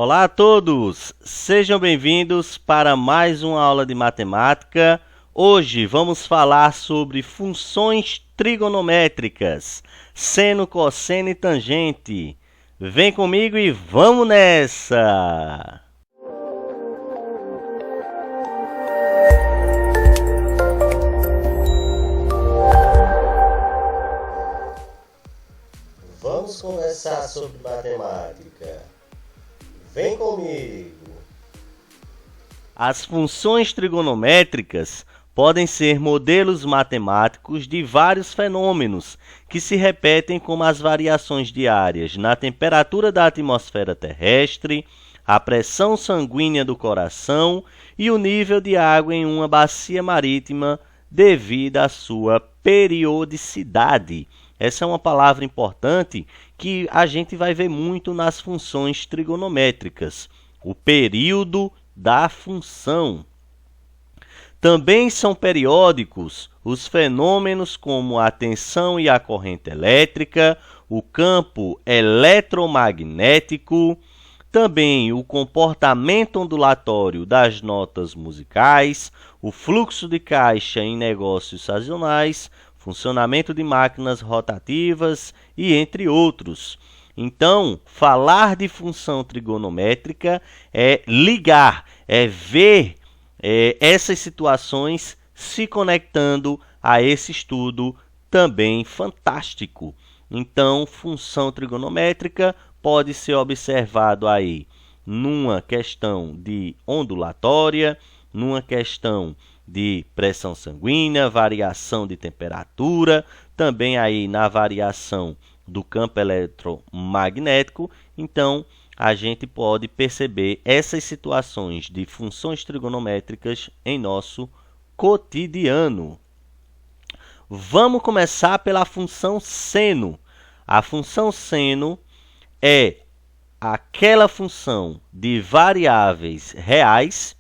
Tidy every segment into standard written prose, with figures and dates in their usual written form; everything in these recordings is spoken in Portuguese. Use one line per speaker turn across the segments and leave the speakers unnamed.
Olá a todos, sejam bem-vindos para mais uma aula de matemática. Hoje vamos falar sobre funções trigonométricas, seno, cosseno e tangente. Vem comigo e vamos nessa!
Vamos conversar sobre matemática. Vem comigo!
As funções trigonométricas podem ser modelos matemáticos de vários fenômenos que se repetem, como as variações diárias na temperatura da atmosfera terrestre, a pressão sanguínea do coração e o nível de água em uma bacia marítima devido à sua periodicidade. Essa é uma palavra importante que a gente vai ver muito nas funções trigonométricas. O período da função. Também são periódicos os fenômenos como a tensão e a corrente elétrica, o campo eletromagnético, também o comportamento ondulatório das notas musicais, o fluxo de caixa em negócios sazonais, funcionamento de máquinas rotativas e entre outros. Então, falar de função trigonométrica é ligar, é ver essas situações se conectando a esse estudo também fantástico. Então, função trigonométrica pode ser observado aí numa questão de ondulatória, numa questão de pressão sanguínea, variação de temperatura, também aí na variação do campo eletromagnético. Então, a gente pode perceber essas situações de funções trigonométricas em nosso cotidiano. Vamos começar pela função seno. A função seno é aquela função de variáveis reais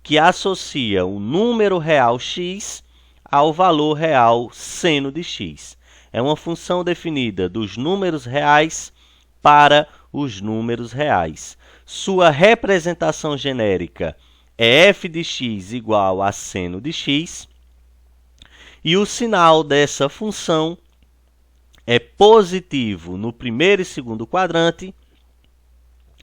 que associa o número real x ao valor real seno de x. É uma função definida dos números reais para os números reais. Sua representação genérica é f de x igual a seno de x. E o sinal dessa função é positivo no primeiro e segundo quadrante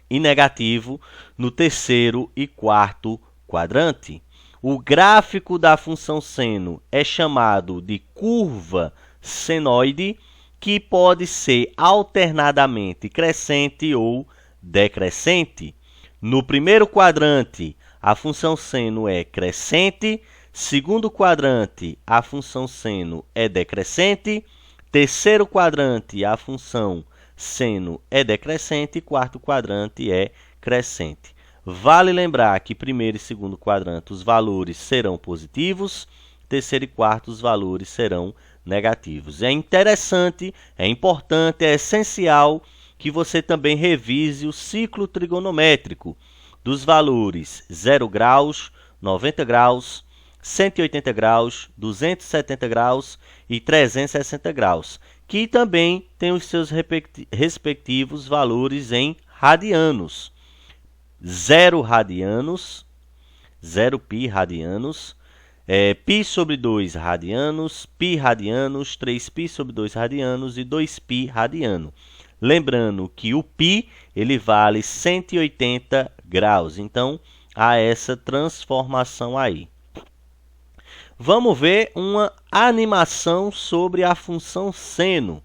e negativo no terceiro e quarto quadrante. O gráfico da função seno é chamado de curva senoide, que pode ser alternadamente crescente ou decrescente. No primeiro quadrante, a função seno é crescente, segundo quadrante, a função seno é decrescente, terceiro quadrante, a função seno é decrescente e quarto quadrante é crescente. Vale lembrar que primeiro e segundo quadrante os valores serão positivos, terceiro e quarto os valores serão negativos. É interessante, é importante, é essencial que você também revise o ciclo trigonométrico dos valores 0 graus, 90 graus, 180 graus, 270 graus e 360 graus, que também tem os seus respectivos valores em radianos. 0 radianos, 0 pi radianos, π sobre 2 radianos, π radianos, 3π sobre 2 radianos e 2π radiano. Lembrando que o π ele vale 180 graus, então há essa transformação aí. Vamos ver uma animação sobre a função seno.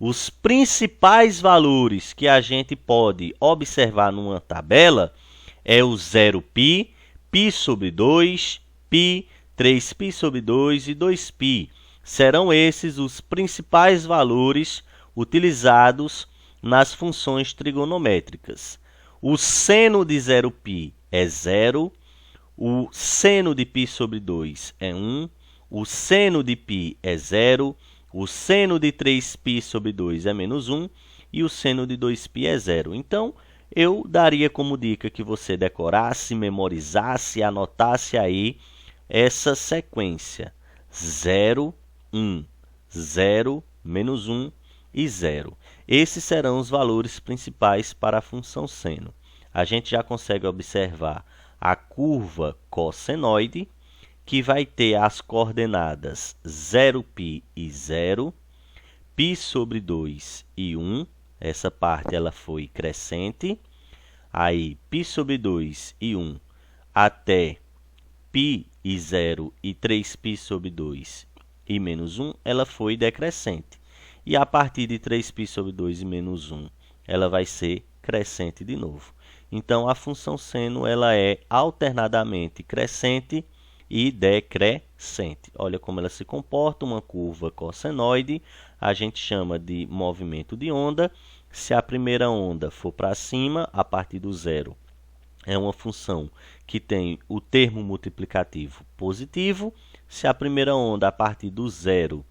Os principais valores que a gente pode observar numa tabela é o 0π, π sobre 2, π, 3π sobre 2 e 2π. Serão esses os principais valores utilizados nas funções trigonométricas. O seno de 0π é 0, o seno de π sobre 2 é 1, o seno de π é 0, o seno de 3π sobre 2 é menos 1 e o seno de 2π é 0. Então, eu daria como dica que você decorasse, memorizasse, anotasse aí essa sequência: 0, 1, 0, menos 1 e 0. Esses serão os valores principais para a função seno. a gente já consegue observar a curva cossenoide, que vai ter as coordenadas 0π e 0, π sobre 2 e 1, essa parte ela foi crescente, aí π sobre 2 e 1 até π e 0 e 3π sobre 2 e menos 1, ela foi decrescente. E a partir de 3π sobre 2 e menos 1, ela vai ser crescente de novo. Então, a função seno ela é alternadamente crescente e decrescente. Olha como ela se comporta, uma curva cossenoide, a gente chama de movimento de onda. Se a primeira onda for para cima, a partir do zero, é uma função que tem o termo multiplicativo positivo. Se a primeira onda a partir do zero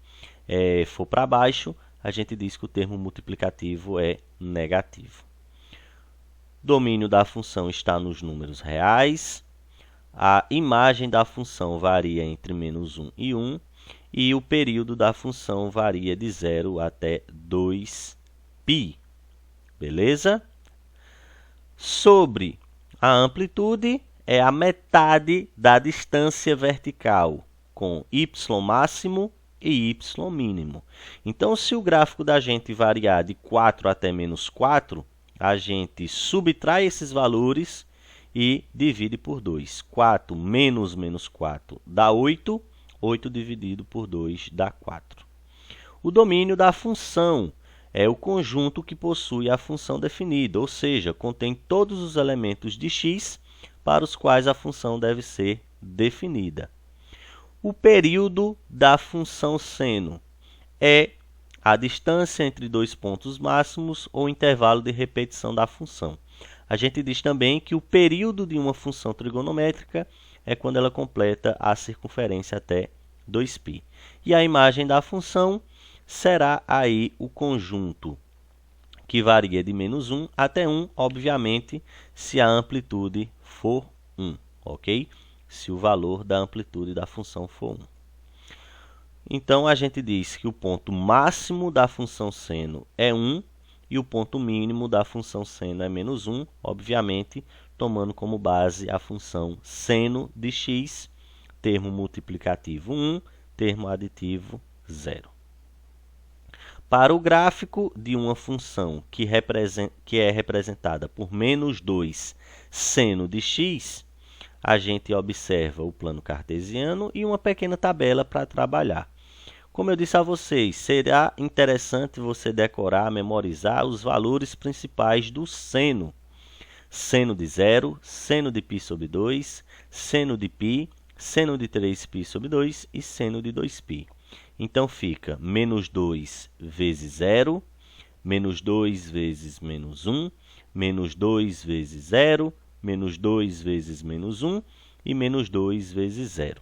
for para baixo, a gente diz que o termo multiplicativo é negativo. Domínio da função está nos números reais. A imagem da função varia entre menos 1 e 1. E o período da função varia de 0 até 2π. Beleza? Sobre a amplitude, é a metade da distância vertical, com y máximo e y mínimo. Então, se o gráfico da gente variar de 4 até menos 4, a gente subtrai esses valores e divide por 2. 4 menos menos 4 dá 8. 8 dividido por 2 dá 4. O domínio da função é o conjunto que possui a função definida, ou seja, contém todos os elementos de x para os quais a função deve ser definida. O período da função seno é a distância entre dois pontos máximos ou intervalo de repetição da função. A gente diz também que o período de uma função trigonométrica é quando ela completa a circunferência até 2π. E a imagem da função será aí o conjunto que varia de menos 1 até 1, obviamente, se a amplitude for 1, ok? Se o valor da amplitude da função for 1. Então, a gente diz que o ponto máximo da função seno é 1 e o ponto mínimo da função seno é menos 1, obviamente, tomando como base a função seno de x, termo multiplicativo 1, termo aditivo 0. Para o gráfico de uma função que é representada por menos 2 seno de x, a gente observa o plano cartesiano e uma pequena tabela para trabalhar. Como eu disse a vocês, será interessante você decorar, memorizar os valores principais do seno. Seno de 0, seno de π sobre 2, seno de π, seno de 3π sobre 2 e seno de 2π. Então, fica menos 2 vezes 0, menos 2 vezes menos 1, menos 2 vezes 0, menos 2 vezes menos 1 e menos 2 vezes 0.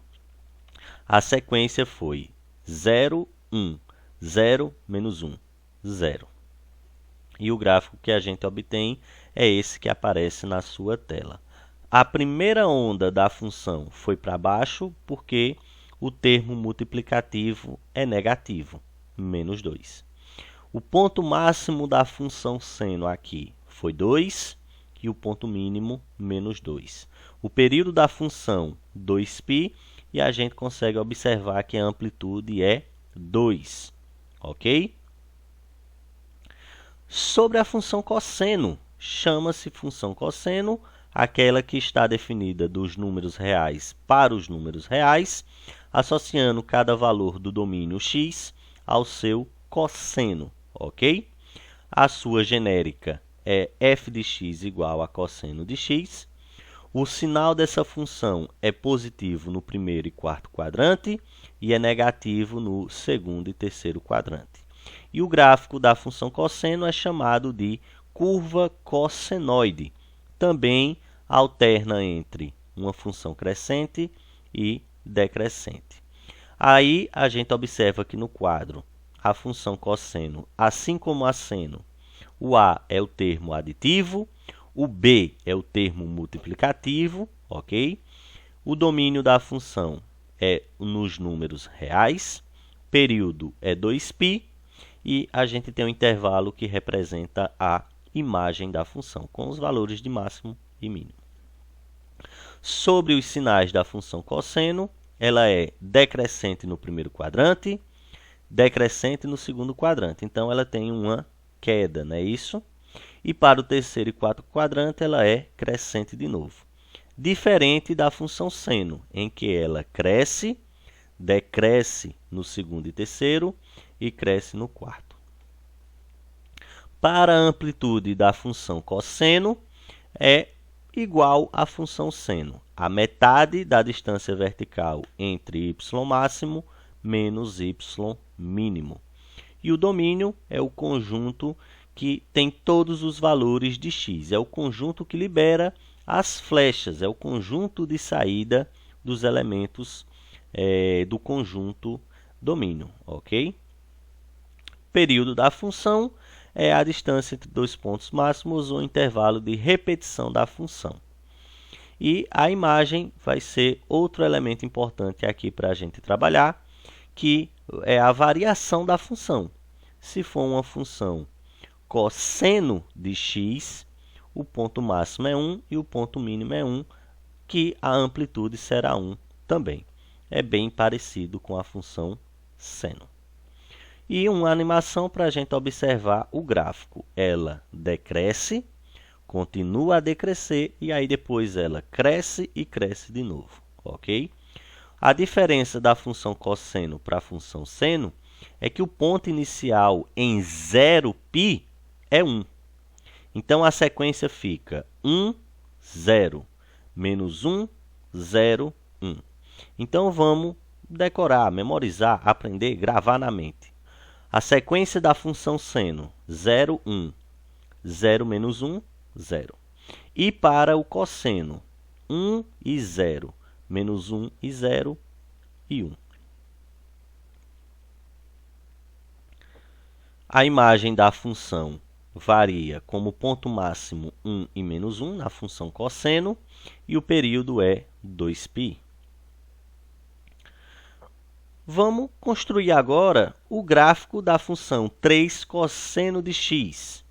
A sequência foi 0, 1, 0, menos 1, 0. E o gráfico que a gente obtém é esse que aparece na sua tela. A primeira onda da função foi para baixo porque o termo multiplicativo é negativo, menos 2. O ponto máximo da função seno aqui foi 2 e o ponto mínimo, menos 2. O período da função, 2π, e a gente consegue observar que a amplitude é 2, ok? Sobre a função cosseno, chama-se função cosseno aquela que está definida dos números reais para os números reais, associando cada valor do domínio x ao seu cosseno, ok? A sua genérica é f de x igual a cosseno de x. O sinal dessa função é positivo no primeiro e quarto quadrante e é negativo no segundo e terceiro quadrante. E o gráfico da função cosseno é chamado de curva cossenoide. Também alterna entre uma função crescente e decrescente. Aí a gente observa que no quadro a função cosseno, assim como a seno, o a é o termo aditivo, o b é o termo multiplicativo, ok? O domínio da função é nos números reais, período é 2π e a gente tem um intervalo que representa a imagem da função, com os valores de máximo e mínimo. Sobre os sinais da função cosseno, ela é decrescente no primeiro quadrante, decrescente no segundo quadrante. Então, ela tem uma queda, não é isso? E para o terceiro e quarto quadrante, ela é crescente de novo. Diferente da função seno, em que ela cresce, decresce no segundo e terceiro e cresce no quarto. Para a amplitude da função cosseno, é igual à função seno, a metade da distância vertical entre y máximo menos y mínimo. E o domínio é o conjunto que tem todos os valores de x, é o conjunto que libera as flechas, é o conjunto de saída dos elementos do conjunto domínio, ok? Período da função é a distância entre dois pontos máximos ou intervalo de repetição da função. E a imagem vai ser outro elemento importante aqui para a gente trabalhar, que é a variação da função. Se for uma função cosseno de x, o ponto máximo é 1 e o ponto mínimo é 1, que a amplitude será 1 também. É bem parecido com a função seno. E uma animação para a gente observar o gráfico. Ela decresce, continua a decrescer e aí depois ela cresce e cresce de novo, ok? A diferença da função cosseno para a função seno é que o ponto inicial em 0π é 1. Então, a sequência fica 1, 0, menos 1, 0, 1. Então, vamos decorar, memorizar, aprender, gravar na mente. A sequência da função seno, 0, 1, 0 menos 1, 0. E para o cosseno, 1 e 0, menos 1 e 0 e 1. A imagem da função varia como ponto máximo 1 e menos 1 na função cosseno e o período é 2π. Vamos construir agora o gráfico da função 3 cosseno de x.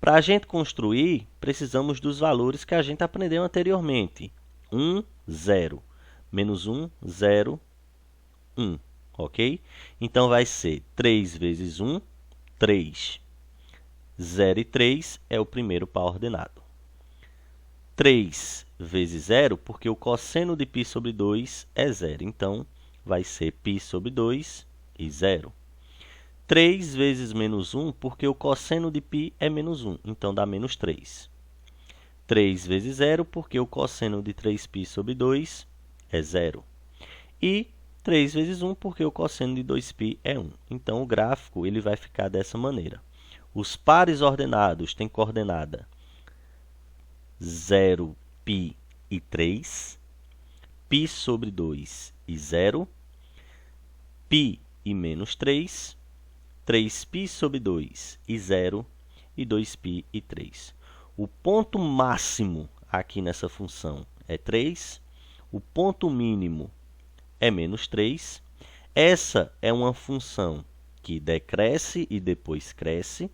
Para a gente construir, precisamos dos valores que a gente aprendeu anteriormente. 1, 0, menos 1, 0, 1, ok? Então, vai ser 3 vezes 1, 3. 0 e 3 é o primeiro par ordenado. 3 vezes 0, porque o cosseno de π sobre 2 é 0. Então, vai ser π sobre 2 e 0. 3 vezes menos 1, porque o cosseno de π é menos 1. Então, dá menos 3. 3 vezes 0, porque o cosseno de 3π sobre 2 é 0. E 3 vezes 1, porque o cosseno de 2π é 1. Então, o gráfico ele vai ficar dessa maneira. Os pares ordenados têm coordenada 0, π e 3, π sobre 2 e 0, π e menos 3, 3π sobre 2 e 0 e 2π e 3. O ponto máximo aqui nessa função é 3, o ponto mínimo é menos 3. Essa é uma função que decresce e depois cresce.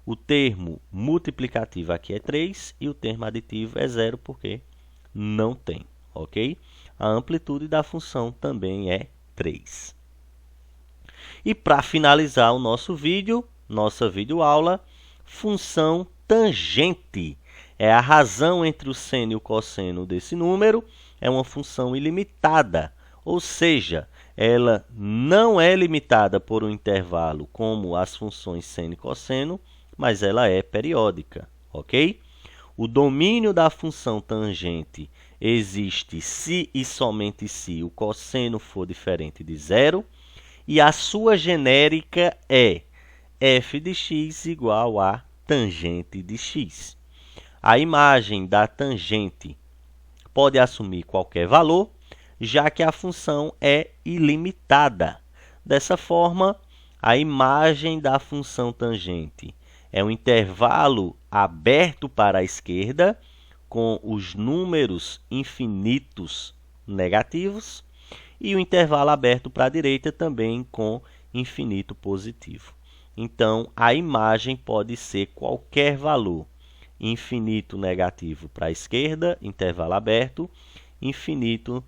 O termo multiplicativo aqui é 3 e o termo aditivo é 0 porque não tem, ok? A amplitude da função também é 3. E para finalizar o nosso vídeo, nossa videoaula, função tangente. É a razão entre o seno e o cosseno desse número, é uma função ilimitada, ou seja, ela não é limitada por um intervalo como as funções seno e cosseno, mas ela é periódica, ok? O domínio da função tangente existe se e somente se o cosseno for diferente de 0, e a sua genérica é f de x igual a tangente de x. A imagem da tangente pode assumir qualquer valor, já que a função é ilimitada. Dessa forma, a imagem da função tangente é um intervalo aberto para a esquerda, com os números infinitos negativos, e o intervalo aberto para a direita também com infinito positivo. Então, a imagem pode ser qualquer valor. Infinito negativo para a esquerda, intervalo aberto. Infinito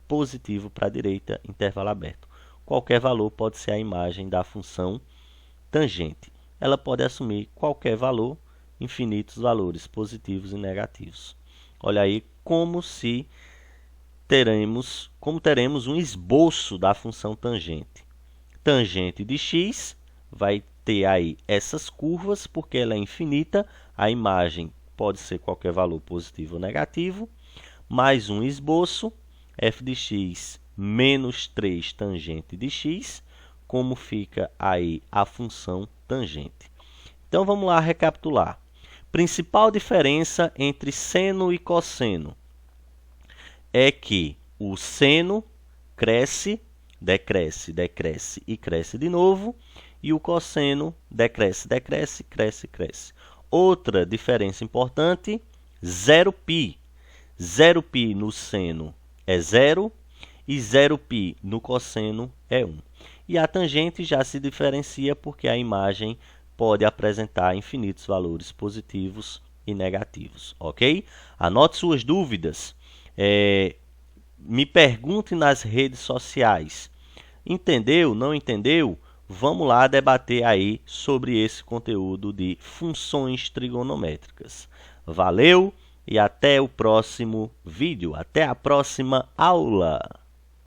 positivo para a direita, intervalo aberto. Qualquer valor pode ser a imagem da função tangente. Ela pode assumir qualquer valor, infinitos valores positivos e negativos. Olha aí como teremos um esboço da função tangente. Tangente de x vai ter aí essas curvas, porque ela é infinita, a imagem pode ser qualquer valor positivo ou negativo, mais um esboço, f de x menos 3 tangente de x, como fica aí a função tangente. Então, vamos lá recapitular. Principal diferença entre seno e cosseno é que o seno cresce, decresce, decresce e cresce de novo, e o cosseno decresce, decresce, cresce, cresce. Outra diferença importante, 0π. 0π no seno é 0 e 0π no cosseno é 1. E a tangente já se diferencia porque a imagem pode apresentar infinitos valores positivos e negativos, ok? Anote suas dúvidas. Me pergunte nas redes sociais. Entendeu? Não entendeu? Vamos lá debater aí sobre esse conteúdo de funções trigonométricas. Valeu! E até o próximo vídeo, até a próxima aula!